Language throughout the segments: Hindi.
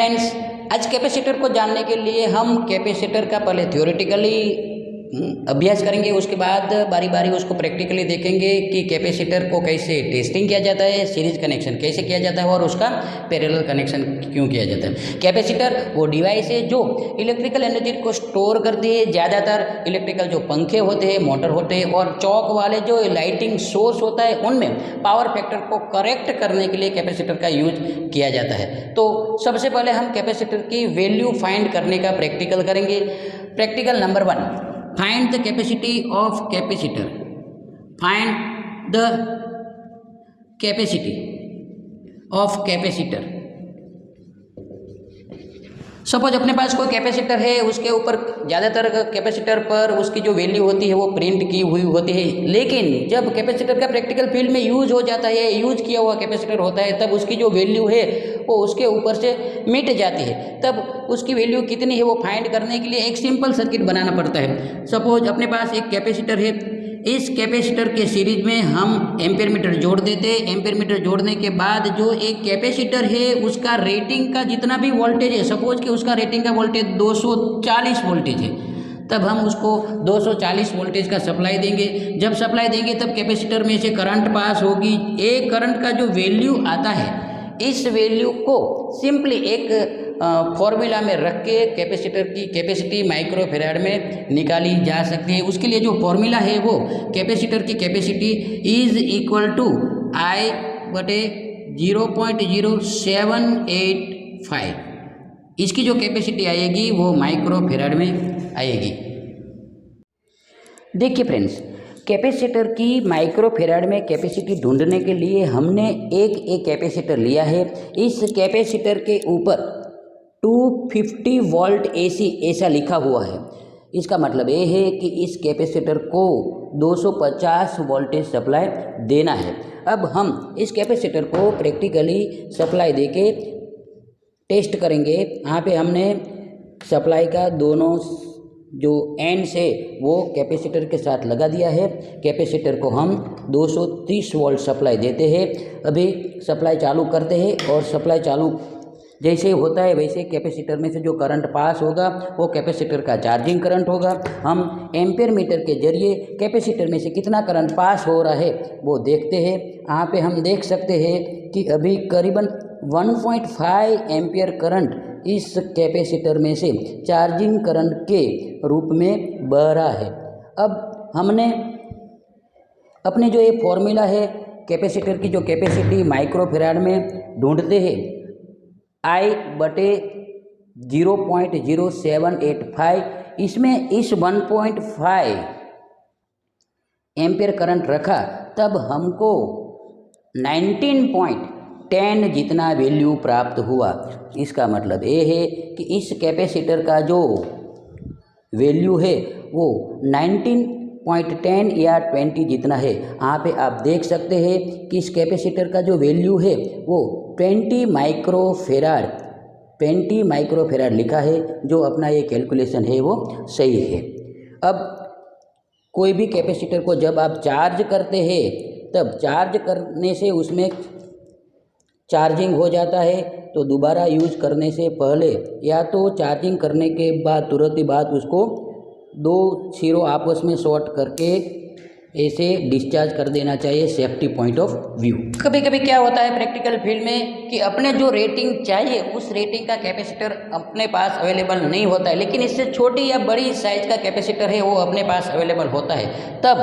फ्रेंड्स, आज कैपेसिटर को जानने के लिए हम कैपेसिटर का पहले थ्योरेटिकली अभ्यास करेंगे, उसके बाद बारी बारी उसको प्रैक्टिकली देखेंगे कि कैपेसिटर को कैसे टेस्टिंग किया जाता है, सीरीज कनेक्शन कैसे किया जाता है और उसका पैरेलल कनेक्शन क्यों किया जाता है। कैपेसिटर वो डिवाइस है जो इलेक्ट्रिकल एनर्जी को स्टोर करती है। ज़्यादातर इलेक्ट्रिकल जो पंखे होते हैं, मोटर होते हैं और चौक वाले जो लाइटिंग सोर्स होता है, उनमें पावर फैक्टर को करेक्ट करने के लिए कैपेसिटर का यूज किया जाता है। तो सबसे पहले हम कैपेसिटर की वैल्यू फाइंड करने का प्रैक्टिकल करेंगे। Practical number 1, find the capacity of capacitor. Find the capacity of capacitor. Suppose अपने पास कोई कैपेसिटर है, उसके ऊपर ज़्यादातर कैपेसिटर पर उसकी जो वैल्यू होती है वो प्रिंट की हुई होती है, लेकिन जब कैपेसिटर का प्रैक्टिकल फील्ड में यूज हो जाता है, यूज किया हुआ कैपेसिटर होता है, तब उसकी जो वैल्यू है वो उसके ऊपर से मिट जाती है। तब उसकी वैल्यू कितनी है वो फाइंड करने के लिए एक सिंपल सर्किट बनाना पड़ता है। सपोज अपने पास एक कैपेसिटर है, इस कैपेसिटर के सीरीज में हम एम्पेयर मीटर जोड़ देते हैं। एम्पेयर मीटर जोड़ने के बाद जो एक कैपेसिटर है उसका रेटिंग का जितना भी वोल्टेज है, सपोज कि उसका रेटिंग का वोल्टेज 240 वोल्टेज है, तब हम उसको 240 वोल्टेज का सप्लाई देंगे। जब सप्लाई देंगे तब कैपेसिटर में से करंट पास होगी। एक करंट का जो वैल्यू आता है, इस वैल्यू को सिंपली एक फॉर्मूला में रख के कैपेसिटर की कैपेसिटी माइक्रोफेराड में निकाली जा सकती है। उसके लिए जो फॉर्मूला है वो कैपेसिटर की capacity is equal to I बटे 0.0785। इसकी जो कैपेसिटी आएगी वो माइक्रोफेराड में आएगी। देखिए फ्रेंड्स, कैपेसिटर की माइक्रोफेराड में कैपेसिटी ढूंढने के लिए हमने एक कैपेसिटर लिया है। इस कैपेसिटर के ऊपर 250 वोल्ट AC ऐसा लिखा हुआ है। इसका मतलब ये है कि इस कैपेसिटर को 250 वोल्टेज सप्लाई देना है। अब हम इस कैपेसिटर को प्रैक्टिकली सप्लाई देके टेस्ट करेंगे। यहाँ पे हमने सप्लाई का दोनों जो एंड्स है वो कैपेसिटर के साथ लगा दिया है। कैपेसिटर को हम 230 वोल्ट सप्लाई देते हैं। अभी सप्लाई चालू करते हैं और सप्लाई चालू जैसे होता है वैसे कैपेसिटर में से जो करंट पास होगा वो कैपेसिटर का चार्जिंग करंट होगा। हम एम्पेयर मीटर के जरिए कैपेसिटर में से कितना करंट पास हो रहा है वो देखते हैं। यहाँ पे हम देख सकते हैं कि अभी करीबन 1.5 एम्पियर करंट इस कैपेसिटर में से चार्जिंग करंट के रूप में बह रहा है। अब हमने अपने जो ये फॉर्मूला है कैपेसिटर की जो कैपेसिटी माइक्रोफेराड में ढूंढते हैं, I बटे 0.0785, इसमें इस 1.5 एम्पियर करंट रखा, तब हमको 19.10 जितना वैल्यू प्राप्त हुआ। इसका मतलब ये है कि इस कैपेसिटर का जो वैल्यू है वो 19.10 या 20 जितना है। यहाँ पे आप देख सकते हैं कि इस कैपेसिटर का जो वैल्यू है वो 20 माइक्रोफेराड लिखा है। जो अपना ये कैलकुलेशन है वो सही है। अब कोई भी कैपेसिटर को जब आप चार्ज करते हैं तब चार्ज करने से उसमें चार्जिंग हो जाता है, तो दोबारा यूज करने से पहले या तो चार्जिंग करने के बाद तुरंत ही बाद उसको दो सिरों आपस में शॉर्ट करके ऐसे डिस्चार्ज कर देना चाहिए, सेफ्टी पॉइंट ऑफ व्यू। कभी कभी क्या होता है प्रैक्टिकल फील्ड में कि अपने जो रेटिंग चाहिए उस रेटिंग का कैपेसिटर अपने पास अवेलेबल नहीं होता है, लेकिन इससे छोटी या बड़ी साइज का कैपेसिटर है वो अपने पास अवेलेबल होता है। तब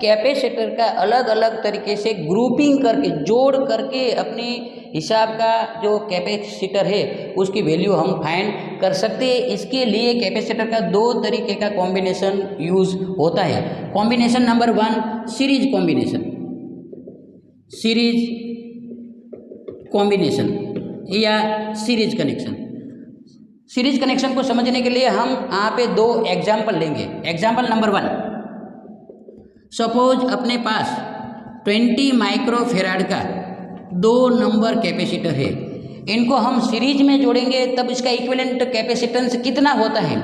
कैपेसिटर का अलग अलग तरीके से ग्रुपिंग करके जोड़ करके अपनी हिसाब का जो कैपेसिटर है उसकी वैल्यू हम फाइंड कर सकते हैं। इसके लिए कैपेसिटर का 2 तरीके का कॉम्बिनेशन यूज होता है। कॉम्बिनेशन नंबर 1, सीरीज कॉम्बिनेशन या सीरीज कनेक्शन। सीरीज कनेक्शन को समझने के लिए हम यहाँ पे 2 एग्जाम्पल लेंगे। एग्जाम्पल नंबर 1, सपोज अपने पास 20 माइक्रोफेराड का 2 नंबर कैपेसिटर है। इनको हम सीरीज में जोड़ेंगे तब इसका इक्विवेलेंट कैपेसिटेंस कितना होता है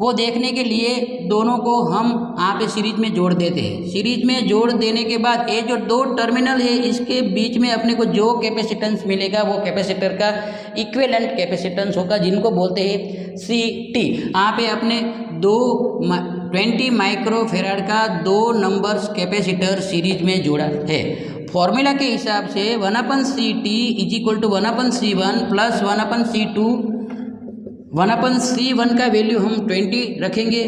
वो देखने के लिए दोनों को हम यहाँ पे सीरीज में जोड़ देते हैं। सीरीज में जोड़ देने के बाद ये जो दो टर्मिनल है इसके बीच में अपने को जो कैपेसिटेंस मिलेगा वो कैपेसिटर का इक्विवेलेंट कैपेसिटेंस होगा, जिनको बोलते हैं CT। यहाँ पे अपने 20 माइक्रोफेराड का 2 नंबर्स कैपेसिटर सीरीज में जोड़ा है। फॉर्मूला के हिसाब से 1/CT is equal to 1/C1 plus 1/C2। 1/C1 का वैल्यू हम 20 रखेंगे,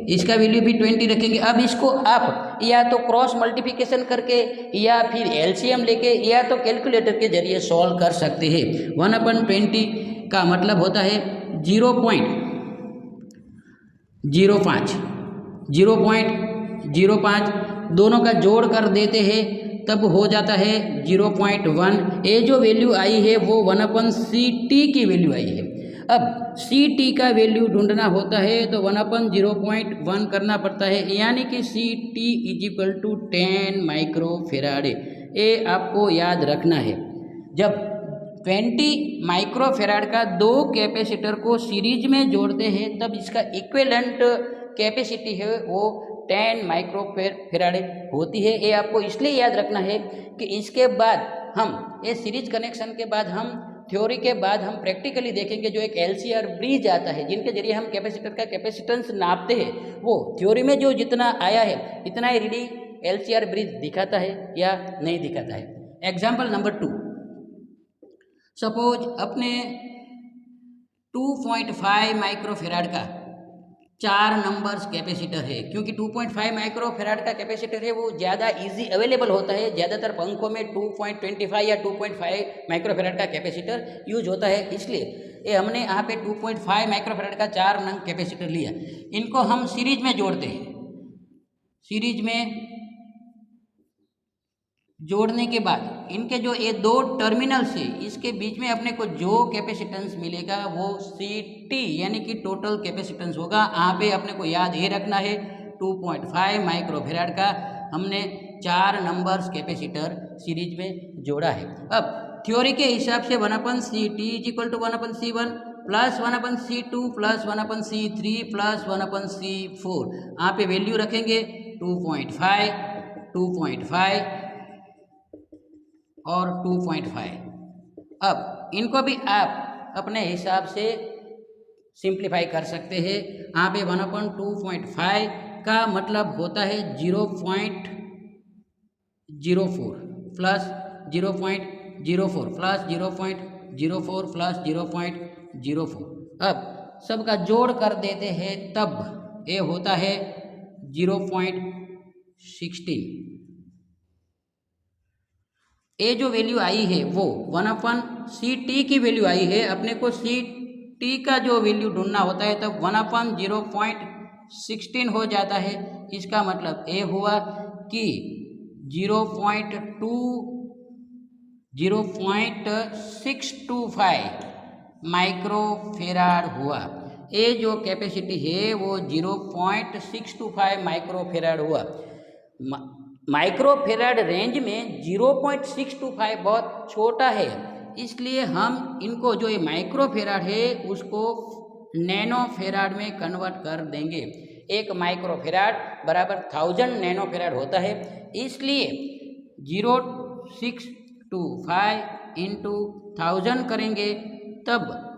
इसका वैल्यू भी 20 रखेंगे। अब इसको आप या तो क्रॉस मल्टीप्लिकेशन करके या फिर LCM लेके या तो कैलकुलेटर के जरिए सॉल्व कर सकते हैं। 1/20 का मतलब होता है 0.05, 0.05 दोनों का जोड़ कर देते हैं तब हो जाता है 0.1। ये जो वैल्यू आई है वो 1/CT की वैल्यू आई है। अब CT का वैल्यू ढूंढना होता है तो 1/0.1 करना पड़ता है, यानी कि CT is equal to 10 microfarad. ये आपको याद रखना है। जब 20 माइक्रोफेराड का 2 कैपेसिटर को सीरीज में जोड़ते हैं तब इसका इक्विवेलेंट कैपेसिटी है वो 10 माइक्रोफेराड होती है। ये आपको इसलिए याद रखना है कि इसके बाद हम ये सीरीज कनेक्शन के बाद हम थ्योरी के बाद हम प्रैक्टिकली देखेंगे। जो एक LCR ब्रिज आता है जिनके जरिए हम कैपेसिटर का कैपेसिटेंस नापते हैं, वो थ्योरी में जो जितना आया है इतना ही रीडिंग LCR ब्रिज दिखाता है या नहीं दिखाता है। एग्जाम्पल नंबर 2, सपोज अपने 2.5 माइक्रोफेराड का 4 नंबर्स कैपेसिटर है। क्योंकि 2.5 माइक्रोफेराड का कैपेसिटर है वो ज़्यादा इजी अवेलेबल होता है, ज़्यादातर पंखों में 2.25 या 2.5 माइक्रोफेराड का कैपेसिटर यूज होता है, इसलिए ये हमने यहाँ पे 2.5 माइक्रोफेराड का 4 नंग कैपेसिटर लिया। इनको हम सीरीज में जोड़ते हैं। सीरीज में जोड़ने के बाद इनके जो ये 2 टर्मिनल्स है इसके बीच में अपने को जो कैपेसिटेंस मिलेगा वो CT यानी कि टोटल कैपेसिटेंस होगा। यहाँ पे अपने को याद ये रखना है 2.5 माइक्रोफेराड का हमने 4 नंबर्स कैपेसिटर सीरीज में जोड़ा है। अब थ्योरी के हिसाब से 1/CT is equal to 1/C1 plus 1/C2 plus 1/C3 plus 1/C4। यहाँ पे वैल्यू रखेंगे 2.5, 2.5 और 2.5। अब इनको भी आप अपने हिसाब से सिंप्लीफाई कर सकते हैं। यहाँ पे 1/2.5 का मतलब होता है 0.04 प्लस 0.04 प्लस 0.04 प्लस 0.04। अब सबका जोड़ कर देते हैं तब ये होता है 0.16। ये जो वैल्यू आई है वो 1/CT की वैल्यू आई है। अपने को CT का जो वैल्यू ढूंढना होता है तब 1/0.16 हो जाता है। इसका मतलब ये हुआ कि 0.625 माइक्रोफेराड हुआ। ये जो कैपेसिटी है वो 0.625 माइक्रोफेराड हुआ। माइक्रोफेराड रेंज में 0.625 बहुत छोटा है, इसलिए हम इनको जो ये माइक्रोफेराड है उसको नैनोफेराड में कन्वर्ट कर देंगे। 1 माइक्रोफेराड बराबर 1000 नैनोफेराड होता है, इसलिए 0.625 इंटू 1000 करेंगे तब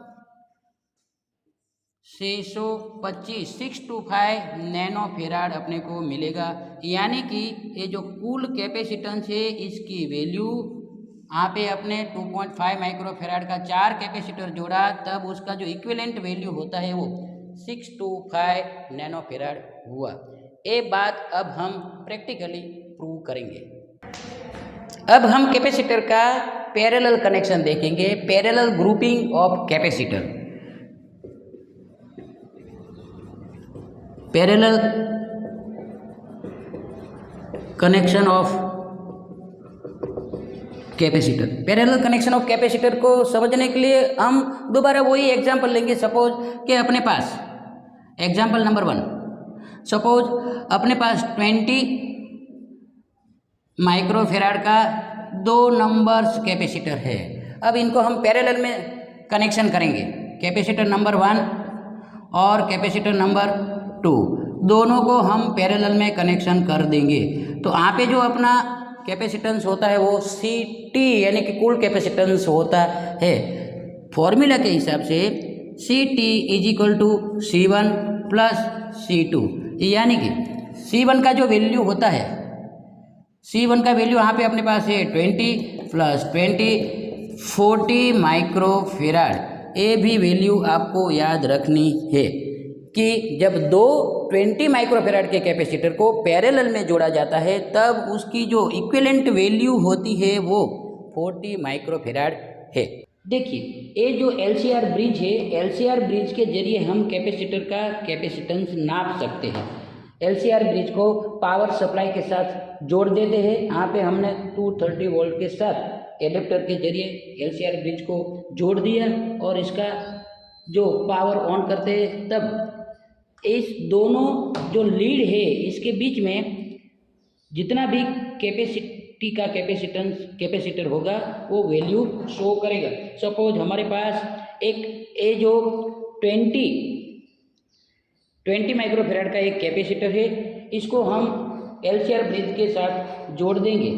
625 नैनोफेराड अपने को मिलेगा। यानी कि ये जो कुल कैपेसिटेंस है इसकी वैल्यू यहाँ पे अपने 2.5 माइक्रोफेराड का 4 कैपेसिटर जोड़ा तब उसका जो इक्विवेलेंट वैल्यू होता है वो 625 नैनोफेराड हुआ। ये बात अब हम प्रैक्टिकली प्रूव करेंगे। अब हम कैपेसिटर का पैरेलल कनेक्शन देखेंगे, parallel grouping of capacitor. Parallel connection of capacitor. Parallel connection of capacitor को समझने के लिए हम दोबारा वही एग्जांपल लेंगे। सपोज कि अपने पास एग्जांपल नंबर 1, सपोज अपने पास 20 माइक्रोफेराड का 2 नंबर्स कैपेसिटर है। अब इनको हम पैरेलल में कनेक्शन करेंगे। कैपेसिटर नंबर 1 और कैपेसिटर नंबर 2, दोनों को हम पैरेलल में कनेक्शन कर देंगे। तो यहाँ पे जो अपना कैपेसिटेंस होता है वो CT यानी कि कुल कैपेसिटेंस होता है। फॉर्मूला के हिसाब से CT is equal to C1 plus C2, यानी कि C1 का जो वैल्यू होता है, C1 का वैल्यू यहाँ पे अपने पास है 20 प्लस 20 40 माइक्रोफेराड। ये भी वैल्यू आपको याद रखनी है कि जब दो 20 माइक्रोफेराड के कैपेसिटर को पैरेलल में जोड़ा जाता है तब उसकी जो इक्विवेलेंट वैल्यू होती है वो 40 माइक्रोफेराड है। देखिए ये जो LCR ब्रिज है, LCR ब्रिज के जरिए हम कैपेसिटर का कैपेसिटेंस नाप सकते हैं। LCR ब्रिज को पावर सप्लाई के साथ जोड़ देते हैं। यहाँ पे हमने 230 वोल्ट के साथ एडेप्टर के जरिए LCR ब्रिज को जोड़ दिया और इसका जो पावर ऑन करते हैं तब इस दोनों जो लीड है इसके बीच में जितना भी कैपेसिटी का कैपेसिटर होगा वो वैल्यू शो करेगा। सपोज हमारे पास एक ये जो 20 माइक्रोफेराड का एक कैपेसिटर है, इसको हम LCR ब्रिज के साथ जोड़ देंगे।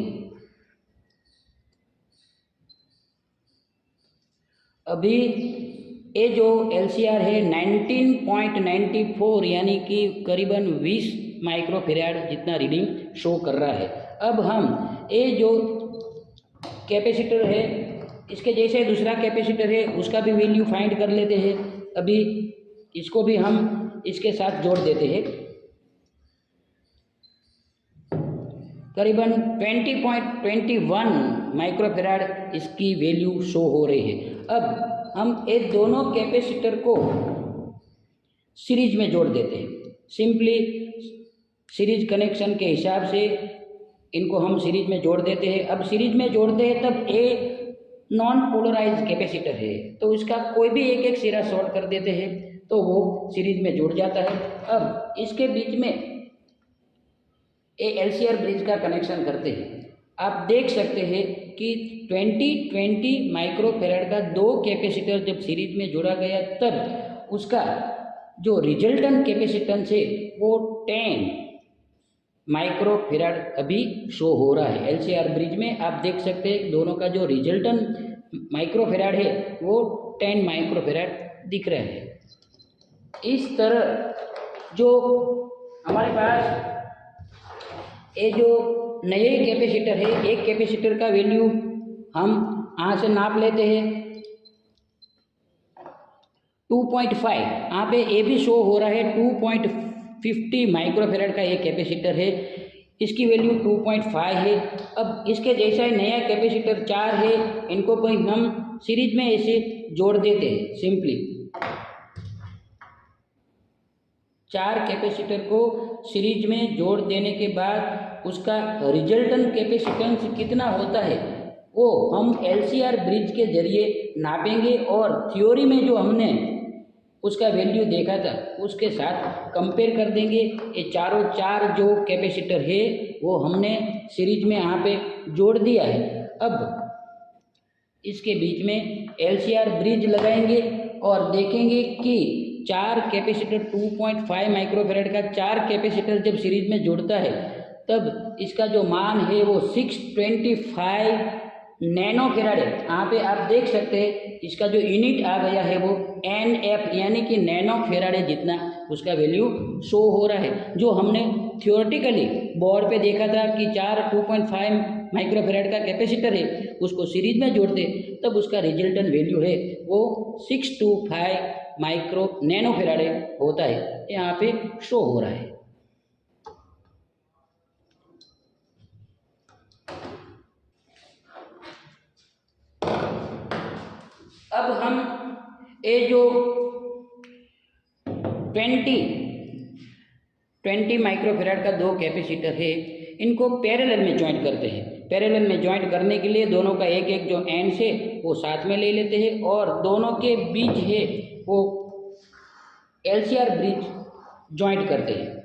अभी ये जो LCR है 19.94 यानी कि करीबन 20 माइक्रोफेराड जितना रीडिंग शो कर रहा है। अब हम ये जो कैपेसिटर है इसके जैसे दूसरा कैपेसिटर है उसका भी वैल्यू फाइंड कर लेते हैं। अभी इसको भी हम इसके साथ जोड़ देते हैं। करीबन 20.21 माइक्रोफेराड इसकी वैल्यू शो हो रही है। अब हम ये दोनों कैपेसिटर को सीरीज में जोड़ देते हैं। सिंपली सीरीज कनेक्शन के हिसाब से इनको हम सीरीज में जोड़ देते हैं। अब सीरीज में जोड़ते हैं तब ये नॉन पोलराइज कैपेसिटर है तो इसका कोई भी एक सिरा शॉर्ट कर देते हैं तो वो सीरीज में जुड़ जाता है। अब इसके बीच में ये LCR ब्रिज का कनेक्शन करते हैं। आप देख सकते हैं कि 20 माइक्रोफेराड का दो कैपेसिटर जब सीरीज में जोड़ा गया तब उसका जो रिजल्टेंट कैपेसिटेंस है वो 10 माइक्रोफेराड अभी शो हो रहा है। LCR ब्रिज में आप देख सकते हैं दोनों का जो रिजल्टेंट माइक्रोफेराड है वो 10 माइक्रोफेराड दिख रहा है। इस तरह जो हमारे पास ये जो नए कैपेसिटर है, एक कैपेसिटर का वैल्यू हम यहाँ से नाप लेते हैं 2.5। यहाँ पे ये भी शो हो रहा है 2.50 माइक्रोफेराड का एक कैपेसिटर है, इसकी वैल्यू 2.5 है। अब इसके जैसा ही नया कैपेसिटर 4 है, इनको भी हम सीरीज में ऐसे जोड़ देते हैं। सिंपली 4 कैपेसिटर को सीरीज में जोड़ देने के बाद उसका रिजल्टेंट कैपेसिटेंस कितना होता है वो हम LCR ब्रिज के जरिए नापेंगे और थ्योरी में जो हमने उसका वैल्यू देखा था उसके साथ कंपेयर कर देंगे। ये चारों 4 जो कैपेसिटर है वो हमने सीरीज में यहाँ पे जोड़ दिया है। अब इसके बीच में LCR ब्रिज लगाएंगे और देखेंगे कि 4 कैपेसिटर 2.5 माइक्रोफेराड का 4 कैपेसिटर जब सीरीज में जुड़ता है तब इसका जो मान है वो 625 नैनो फेराड है। यहाँ पे आप देख सकते हैं इसका जो यूनिट आ गया है वो NF यानी कि नैनो फेराड जितना उसका वैल्यू शो हो रहा है। जो हमने थियोरेटिकली बोर्ड पे देखा था कि 4 2.5 माइक्रोफेराड का कैपेसिटर है उसको सीरीज में जोड़ते तब उसका रिजल्टेंट वैल्यू है वो 625 माइक्रो नैनो फेराड होता है, यहाँ पे शो हो रहा है। अब हम ये जो 20 माइक्रोफेराड का दो कैपेसिटर है इनको पैरेलल में ज्वाइंट करते हैं। पैरेलल में ज्वाइंट करने के लिए दोनों का एक जो एंड्स है वो साथ में ले लेते हैं और दोनों के बीच है वो LCR ब्रिज ज्वाइंट करते हैं।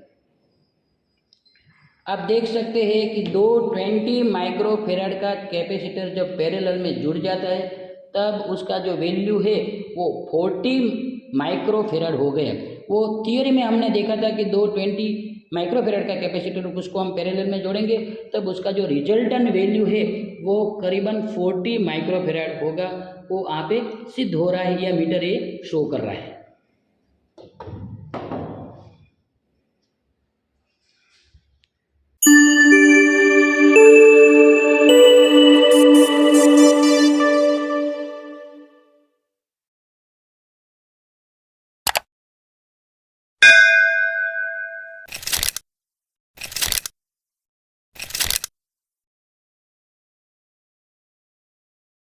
आप देख सकते हैं कि दो 20 माइक्रोफेराड का कैपेसिटर जब पैरेलल में जुड़ जाता है तब उसका जो वैल्यू है वो 40 माइक्रोफेराड हो गया। वो थियोरी में हमने देखा था कि 220 माइक्रोफेराड का कैपेसिटर उसको हम पैरेलल में जोड़ेंगे तब उसका जो रिजल्टेंट वैल्यू है वो करीबन 40 माइक्रोफेराड होगा। वो यहाँ पे सिद्ध हो रहा है या मीटर ये शो कर रहा है।